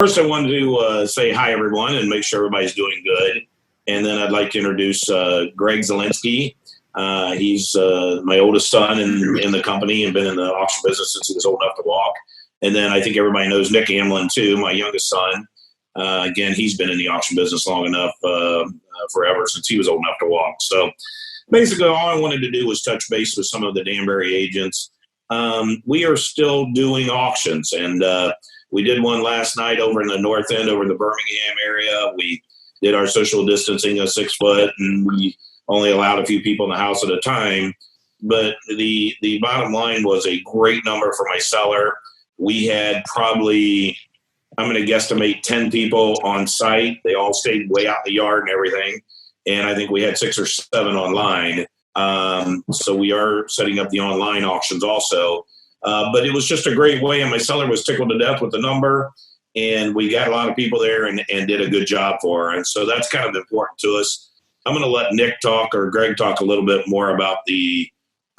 First, I wanted to say hi, everyone, and make sure everybody's doing good. And then I'd like to introduce Greg Zielinski. He's my oldest son in the company and been in the auction business since he was old enough to walk. And then I think everybody knows Nick Amlin, too, my youngest son. Again, he's been in the auction business long enough, forever, since he was old enough to walk. So basically, all I wanted to do was touch base with some of the Danberry agents. We are still doing auctions, and we did one last night over in the north end, over in the Birmingham area. We did our social distancing of 6 foot, and we only allowed a few people in the house at a time. But the bottom line was a great number for my seller. We had probably, I'm going to guesstimate, 10 people on site. They all stayed way out in the yard and everything. And I think we had 6 or 7 online. So we are setting up the online auctions also. But it was just a great way, and my seller was tickled to death with the number, and we got a lot of people there and did a good job for her. And so that's kind of important to us. I'm going to let Nick talk, or Greg talk a little bit more about the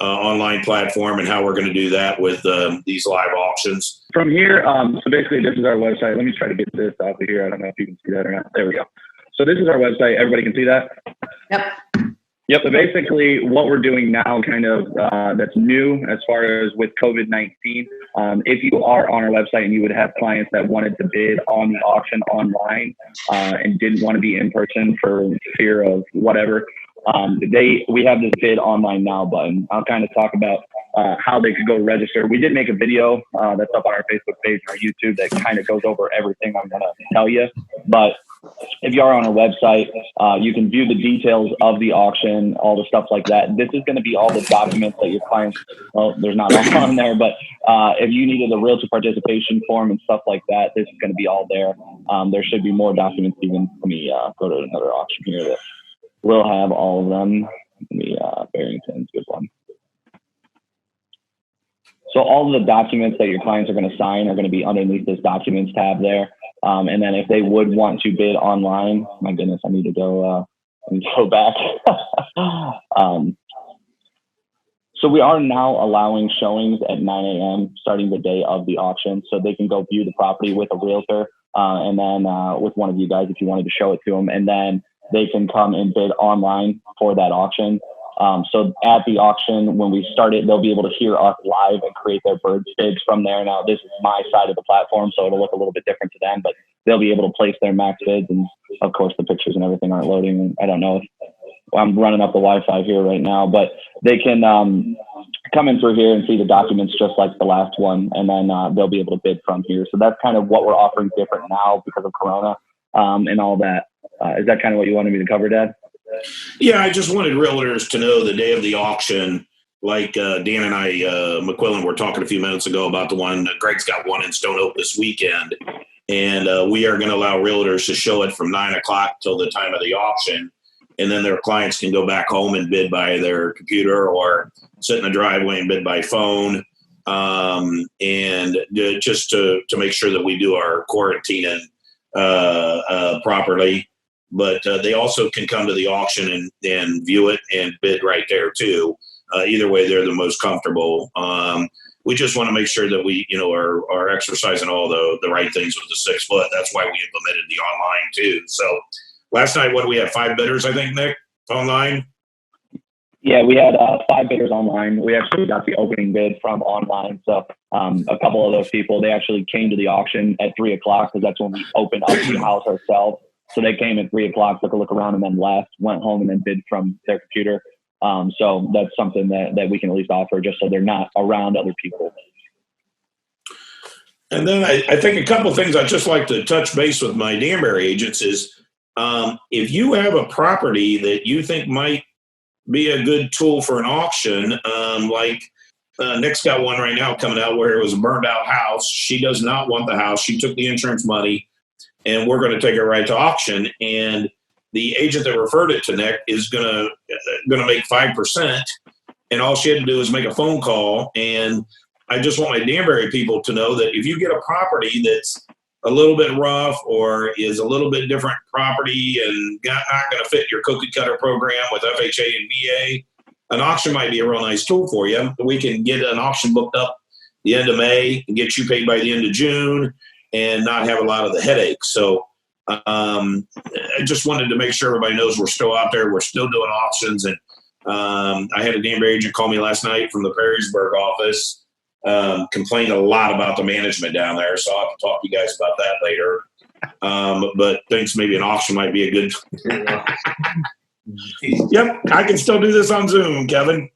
online platform and how we're going to do that with these live auctions. From here, so basically this is our website. Let me try to get this out of here. I don't know if you can see that or not. There we go. So this is our website. Everybody can see that? Yep. Yep. So basically what we're doing now kind of that's new as far as with COVID-19. If you are on our website and you would have clients that wanted to bid on the auction online and didn't want to be in person for fear of whatever, we have this bid online now button. I'll kind of talk about how they could go register. We did make a video that's up on our Facebook page and our YouTube that kind of goes over everything I'm going to tell you. But if you are on our website, you can view the details of the auction, all the stuff like that. This is going to be all the documents that your clients, well, there's not all on there, but if you needed a realtor participation form and stuff like that, this is going to be all there. There should be more documents even. Let me go to another auction here that will have all of them. Barrington's a good one. So all of the documents that your clients are going to sign are going to be underneath this documents tab there. And then if they would want to bid online, my goodness, I need to go back. So we are now allowing showings at 9 a.m. starting the day of the auction. So they can go view the property with a realtor and then with one of you guys if you wanted to show it to them. And then they can come and bid online for that auction. So at the auction, when we start it, they'll be able to hear us live and create their bids from there. Now, this is my side of the platform, so it'll look a little bit different to them, but they'll be able to place their max bids. And of course, the pictures and everything aren't loading. I don't know if I'm running up the Wi-Fi here right now, but they can come in through here and see the documents just like the last one, and then they'll be able to bid from here. So that's kind of what we're offering different now because of Corona and all that. Is that kind of what you wanted me to cover, Dad? Yeah, I just wanted realtors to know the day of the auction, like Dan and I, McQuillan, were talking a few minutes ago about the one, Greg's got one in Stone Oak this weekend, and we are going to allow realtors to show it from 9 o'clock till the time of the auction, and then their clients can go back home and bid by their computer or sit in the driveway and bid by phone, and just to make sure that we do our quarantining properly. But they also can come to the auction and view it and bid right there too. Either way, they're the most comfortable. We just want to make sure that we, are exercising all the right things with the 6 foot. That's why we implemented the online too. So last night, what do we have? 5 bidders, I think, Nick, online. Yeah, we had 5 bidders online. We actually got the opening bid from online. So a couple of those people, they actually came to the auction at 3 o'clock because that's when we opened up the house ourselves. So they came at 3 o'clock, took a look around, and then left, went home, and then bid from their computer. So that's something that we can at least offer just so they're not around other people. And then I think a couple of things I'd just like to touch base with my Danberry agents is if you have a property that you think might be a good tool for an auction, like Nick's got one right now coming out where it was a burned out house. She does not want the house. She took the insurance money, and we're going to take it right to auction. And the agent that referred it to Nick is going to make 5%. And all she had to do is make a phone call. And I just want my Danberry people to know that if you get a property that's a little bit rough or is a little bit different property and not going to fit your cookie cutter program with FHA and VA, an auction might be a real nice tool for you. We can get an auction booked up the end of May and get you paid by the end of June. and not have a lot of the headaches. So I just wanted to make sure everybody knows we're still out there. We're still doing auctions. And I had a Danbury agent call me last night from the Perrysburg office, complained a lot about the management down there. So I'll have to talk to you guys about that later. But thinks maybe an auction might be a good. Yep, I can still do this on Zoom, Kevin.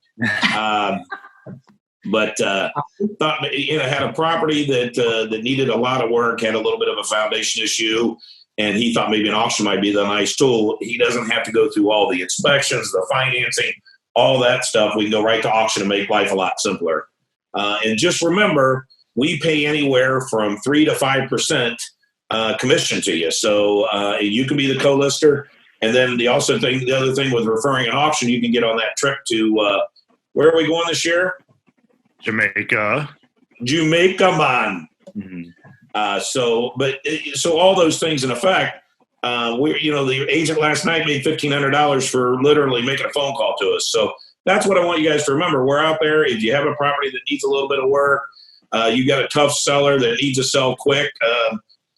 But thought, had a property that needed a lot of work, had a little bit of a foundation issue, and he thought maybe an auction might be the nice tool. He doesn't have to go through all the inspections, the financing, all that stuff. We can go right to auction and make life a lot simpler. And just remember, we pay anywhere from 3 to 5% commission to you. So you can be the co-lister. And then the other thing with referring an auction, you can get on that trip to where are we going this year? Jamaica, man. Mm-hmm. So all those things in effect, the agent last night made $1,500 for literally making a phone call to us. So that's what I want you guys to remember. We're out there. If you have a property that needs a little bit of work, you got a tough seller that needs to sell quick.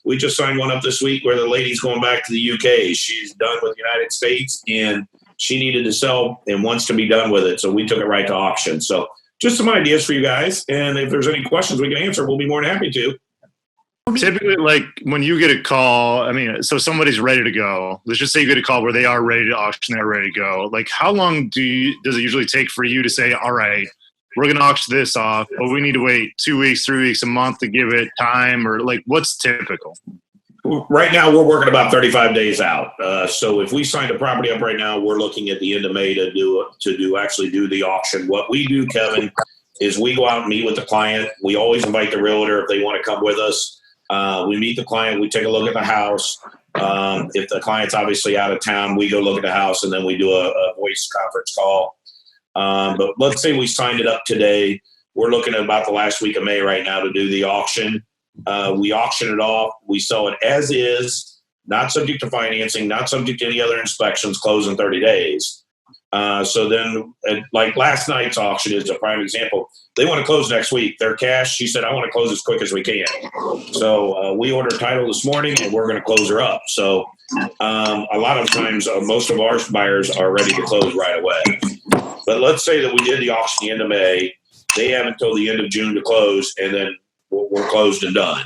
We just signed one up this week where the lady's going back to the UK. She's done with the United States and she needed to sell and wants to be done with it. So we took it right to auction. So just some ideas for you guys. And if there's any questions we can answer, we'll be more than happy to. Typically, like when you get a call, so somebody's ready to go. Let's just say you get a call where they are ready to auction, they're ready to go. Like how long does it usually take for you to say, all right, we're going to auction this off, but we need to wait 2 weeks, 3 weeks, a month to give it time, or like what's typical? Right now, we're working about 35 days out. So if we signed a property up right now, we're looking at the end of May to do the auction. What we do, Kevin, is we go out and meet with the client. We always invite the realtor if they want to come with us. We meet the client. We take a look at the house. If the client's obviously out of town, we go look at the house, and then we do a voice conference call. But let's say we signed it up today. We're looking at about the last week of May right now to do the auction. We auction it off. We sell it as is, not subject to financing, not subject to any other inspections, close in 30 days. So then, like last night's auction is a prime example. They want to close next week. They're cash. She said, I want to close as quick as we can. So we ordered title this morning, and we're going to close her up. So a lot of times, most of our buyers are ready to close right away. But let's say that we did the auction the end of May. They have until the end of June to close, and then we're closed and done.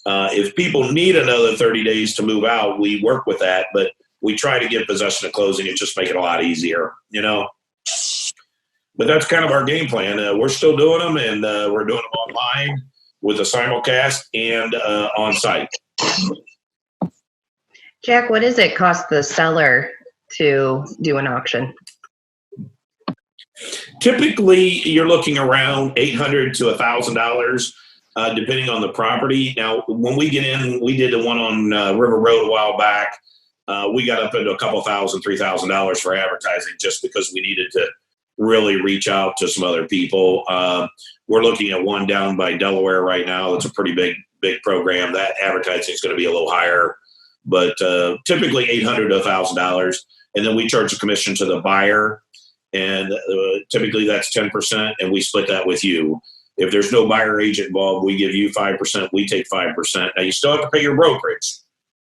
If people need another 30 days to move out, we work with that, but we try to get possession of closing and just make it a lot easier, But that's kind of our game plan. We're still doing them, and we're doing them online with a simulcast and on site. Jack, what does it cost the seller to do an auction? Typically, you're looking around $800 to $1,000, depending on the property. Now, when we get in, we did the one on River Road a while back. We got up into a couple $1,000, $3,000 for advertising just because we needed to really reach out to some other people. We're looking at one down by Delaware right now. It's a pretty big program. That advertising is going to be a little higher, but typically $800 to $1,000. And then we charge a commission to the buyer. And typically that's 10%, and we split that with you. If there's no buyer agent involved, we give you 5%, we take 5%. Now, you still have to pay your brokerage.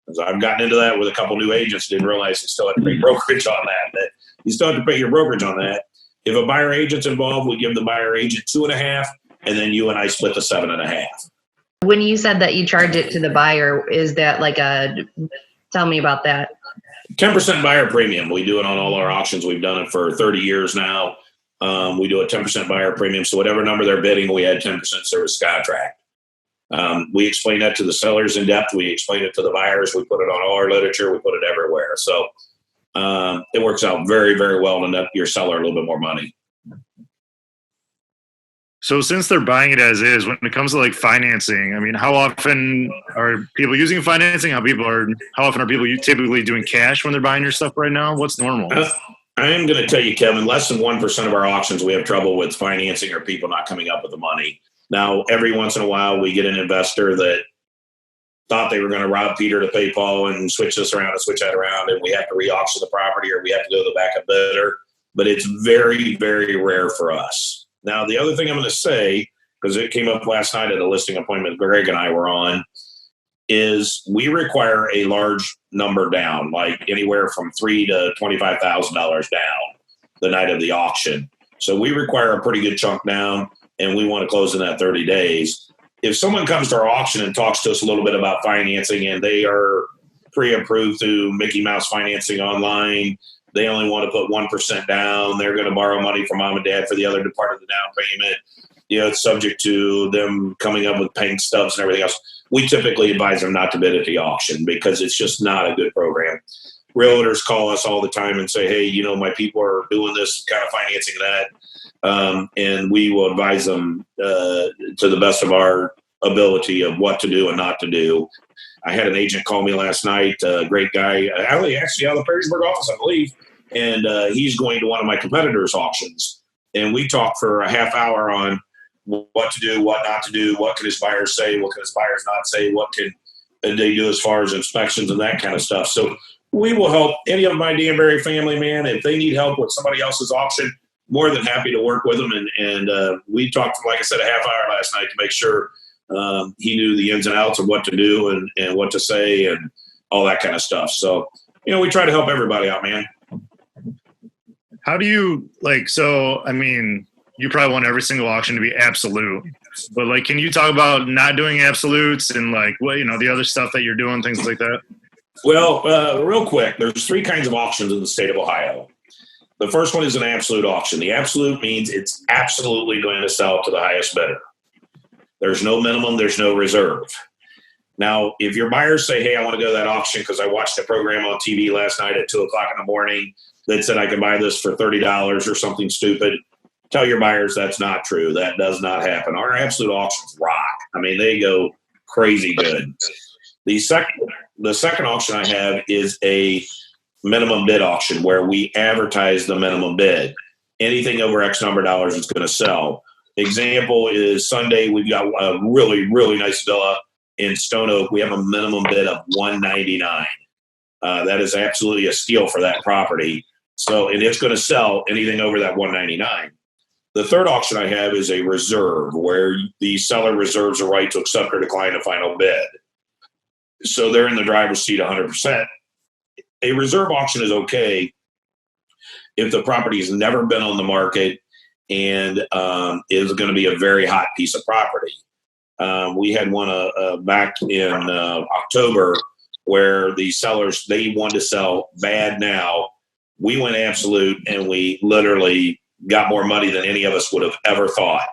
Because I've gotten into that with a couple new agents, didn't realize you still have to pay brokerage on that. But you still have to pay your brokerage on that. If a buyer agent's involved, we give the buyer agent 2.5%, and then you and I split the 7.5%. When you said that you charge it to the buyer, is that like tell me about that. 10% buyer premium. We do it on all our auctions. We've done it for 30 years now. We do a 10% buyer premium. So whatever number they're bidding, we add 10% service contract. We explain that to the sellers in depth. We explain it to the buyers. We put it on all our literature. We put it everywhere. So it works out very, very well to net your seller a little bit more money. So since they're buying it as is, when it comes to like financing, how often are people using financing? How often are people typically doing cash when they're buying your stuff right now? What's normal? I am going to tell you, Kevin, less than 1% of our auctions we have trouble with financing or people not coming up with the money. Now, every once in a while, we get an investor that thought they were going to rob Peter to pay Paul and switch this around and switch that around, and we have to re-auction the property or we have to go to the backup bidder. But it's very, very rare for us. Now, the other thing I'm going to say, because it came up last night at a listing appointment Greg and I were on, is we require a large number down, like anywhere from $3,000 to $25,000 down the night of the auction. So we require a pretty good chunk down, and we want to close in that 30 days. If someone comes to our auction and talks to us a little bit about financing, and they are pre-approved through Mickey Mouse Financing Online, they only want to put 1% down, they're going to borrow money from mom and dad for the other part of the down payment, it's subject to them coming up with paying stubs and everything else. We typically advise them not to bid at the auction because it's just not a good program. Realtors call us all the time and say, hey, my people are doing this kind of financing that. And we will advise them to the best of our ability of what to do and not to do. I had an agent call me last night, a great guy, actually out of the Perrysburg office, I believe, and he's going to one of my competitors' auctions. And we talked for a half hour on what to do, what not to do, what can his buyers say, what can his buyers not say, what can they do as far as inspections and that kind of stuff. So we will help any of my Danberry family, man. If they need help with somebody else's auction, more than happy to work with them. And we talked, like I said, a half hour last night to make sure he knew the ins and outs of what to do and what to say and all that kind of stuff. So, we try to help everybody out, man. How do you you probably want every single auction to be absolute, but can you talk about not doing absolutes and the other stuff that you're doing, things like that? Well, real quick, there's 3 kinds of auctions in the state of Ohio. The first one is an absolute auction. The absolute means it's absolutely going to sell to the highest bidder. There's no minimum, there's no reserve. Now, if your buyers say, hey, I want to go to that auction because I watched a program on TV last night at 2 o'clock in the morning that said I can buy this for $30 or something stupid, tell your buyers that's not true. That does not happen. Our absolute auctions rock. I mean, they go crazy good. The second auction I have is a minimum bid auction where we advertise the minimum bid. Anything over X number of dollars is going to sell. Example is Sunday, we've got a really, really nice villa in Stone Oak. We have a minimum bid of $199. That is absolutely a steal for that property. So, and it's going to sell anything over that $199. The third auction I have is a reserve where the seller reserves a right to accept or decline a final bid. So they're in the driver's seat 100%. A reserve auction is okay if the property has never been on the market and is going to be a very hot piece of property. We had one back in October where the sellers, they wanted to sell bad now. We went absolute and we literally got more money than any of us would have ever thought.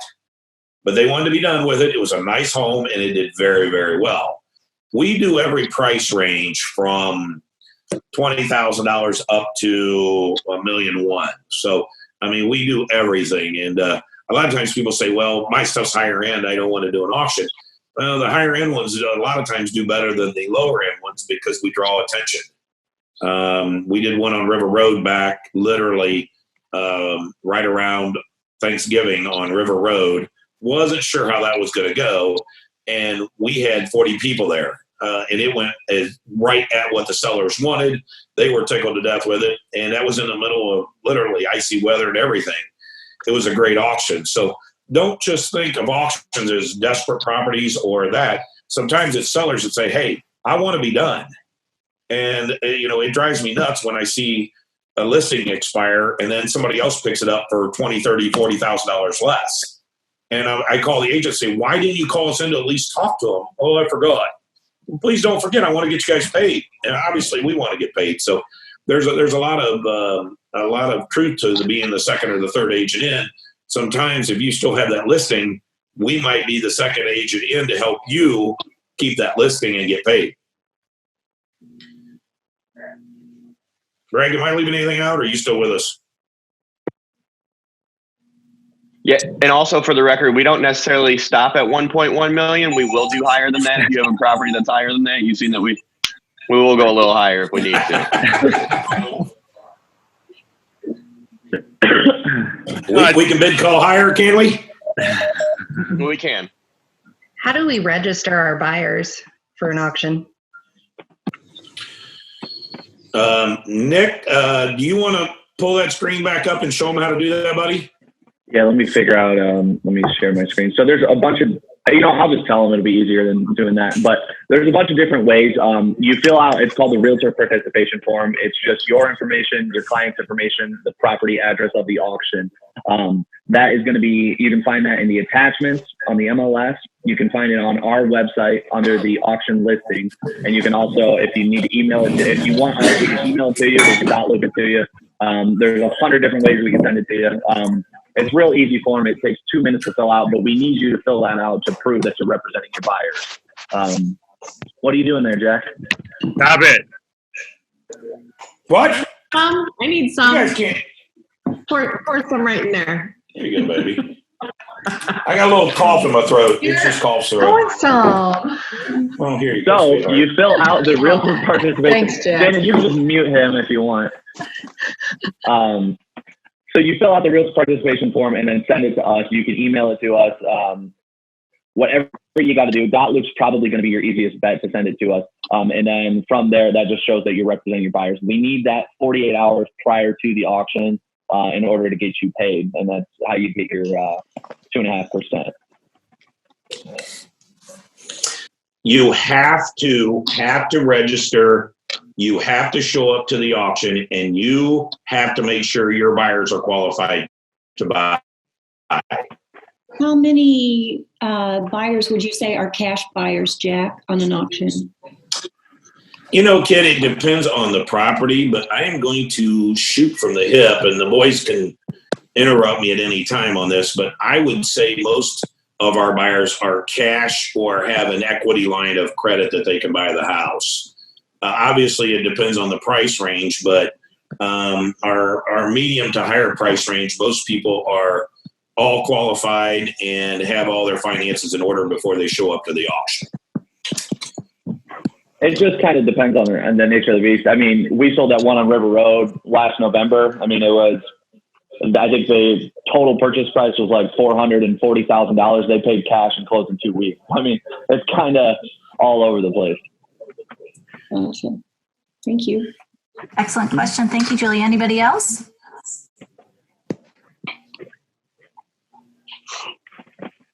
But they wanted to be done with it. It was a nice home and it did very, very well. We do every price range from $20,000 up to $1.1 million. So, I mean, we do everything. And a lot of times people say, well, my stuff's higher end, I don't want to do an auction. Well, the higher end ones a lot of times do better than the lower end ones because we draw attention. We did one on River Road back literally right around Thanksgiving on River Road. Wasn't sure how that was going to go. And we had 40 people there. And it went right at what the sellers wanted. They were tickled to death with it. And that was in the middle of literally icy weather and everything. It was a great auction. So don't just think of auctions as desperate properties or that. Sometimes it's sellers that say, hey, I want to be done. And, it drives me nuts when I see a listing expire and then somebody else picks it up for $20,000, $30,000, $40,000 less. And I call the agent and say, why didn't you call us in to at least talk to them? Oh, I forgot. Please don't forget, I want to get you guys paid. And obviously we want to get paid. So there's a lot of truth to being the second or the third agent in. Sometimes if you still have that listing, we might be the second agent in to help you keep that listing and get paid. Greg, am I leaving anything out or are you still with us? Yeah, and also for the record, we don't necessarily stop at 1.1 million. We will do higher than that. If you have a property that's higher than that, you've seen that we will go a little higher if we need to. we can bid call higher, can we? We can. How do we register our buyers for an auction? Nick, do you want to pull that screen back up and show them how to do that, buddy? Yeah, let me figure out, let me share my screen. So there's a bunch of I'll just tell them it'll be easier than doing that. But there's a bunch of different ways. You fill out, it's called the Realtor Participation Form. It's just your information, your client's information, the property address of the auction. That is going to be, you can find that in the attachments on the MLS. You can find it on our website under the auction listings. And you can also, if you need to email it, if you want us, we can email it to you, we can download it to you. There's 100 different ways we can send it to you. It's a real easy form. It takes 2 minutes to fill out, but we need you to fill that out to prove that you're representing your buyers. What are you doing there, Jack? Stop it. What? I need You some. guys can't. Pour some right in there. Here you go, baby. I got a little cough in my throat. It's just cough syrup. want some. Well, here you go. So sweetheart. you fill out the Realtor Participation. Thanks, Jack. Shannon, you can just mute him if you want. So you fill out the Realtor Participation Form and then send it to us. You can email it to us. Whatever you got to do. Dotloop's probably going to be your easiest bet to send it to us. And then from there, that just shows that you're representing your buyers. We need that 48 hours prior to the auction in order to get you paid. And that's how you get your 2.5%. You have to register. You have to show up to the auction, and you have to make sure your buyers are qualified to buy. How many buyers would you say are cash buyers, Jack, on an auction? You know, kid, it depends on the property, but I am going to shoot from the hip, and the boys can interrupt me at any time on this, but I would say most of our buyers are cash or have an equity line of credit that they can buy the house. Obviously, it depends on the price range, but our medium to higher price range, most people are all qualified and have all their finances in order before they show up to the auction. It just kind of depends on the nature of the beast. I mean, we sold that one on River Road last November. I mean, I think the total purchase price was like $440,000. They paid cash and closed in 2 weeks. I mean, it's kind of all over the place. Awesome. Thank you. Excellent question. Thank you, Julie. Anybody else?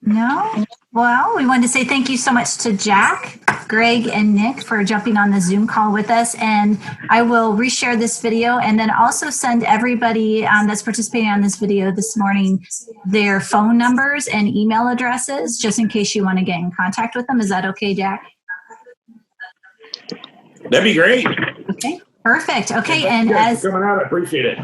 No? Well, we wanted to say thank you so much to Jack, Greg, and Nick for jumping on the Zoom call with us. And I will reshare this video and then also send everybody that's participating on this video this morning their phone numbers and email addresses, just in case you want to get in contact with them. Is that okay, Jack? That'd be great. Okay, perfect. Okay, and as coming out, I appreciate it.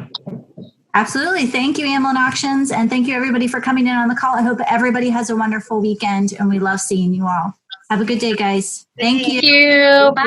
Absolutely. Thank you, Amlin Auctions, and thank you everybody for coming in on the call. I hope everybody has a wonderful weekend, and we love seeing you all. Have a good day, guys. Thank you. Thank you. Bye.